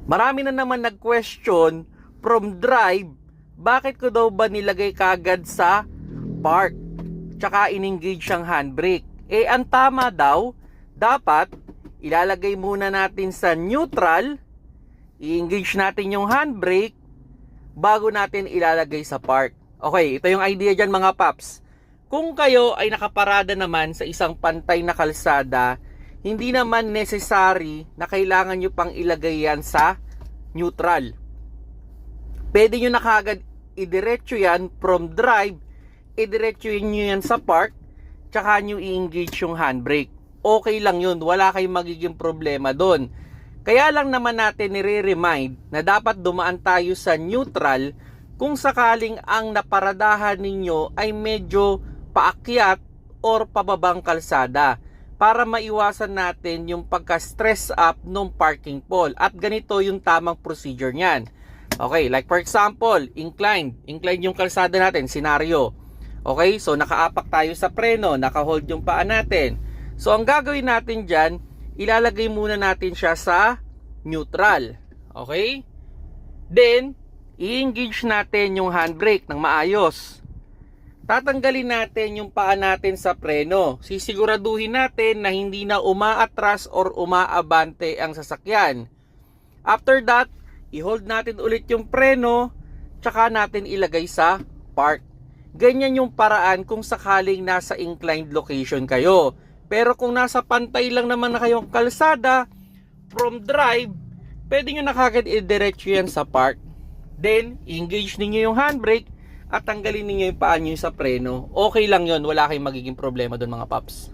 Marami na naman nag-question from drive, bakit ko daw ba nilagay kagad sa park tsaka in-engage ang handbrake? Ang tama daw, dapat ilalagay muna natin sa neutral, i-engage natin yung handbrake bago natin ilalagay sa park. Okay, ito yung idea dyan mga paps. Kung kayo ay nakaparada naman sa isang pantay na kalsada, hindi naman necessary na kailangan nyo pang ilagay yan sa neutral. Pwede nyo na kagad idiretso yan from drive, idiretso nyo yan sa park, tsaka nyo i-engage yung handbrake. Okay lang yun, wala kayong magiging problema doon. Kaya lang naman natin nire-remind na dapat dumaan tayo sa neutral kung sakaling ang naparadahan ninyo ay medyo paakyat or pababang kalsada, para maiwasan natin yung pagka-stress up ng parking pole. At ganito yung tamang procedure niyan. Okay, like for example, inclined yung kalsada natin, senaryo. Okay, so nakaapak tayo sa preno, naka-hold yung paa natin. So ang gagawin natin dyan, ilalagay muna natin siya sa neutral. Okay? Then, i-engage natin yung handbrake ng maayos. Tatanggalin natin yung paa natin sa preno. Sisiguraduhin natin na hindi na umaatras or umaabante ang sasakyan. After that, i-hold natin ulit yung preno, tsaka natin ilagay sa park. Ganyan yung paraan kung sakaling nasa inclined location kayo. Pero kung nasa pantay lang naman na kayong kalsada, from drive, pwede nyo na kagad i-diretso yan sa park. Then, engage ninyo yung handbrake at tanggalin ninyo yung paa nyo sa preno. Okay lang yon, wala kayong magiging problema doon mga paps.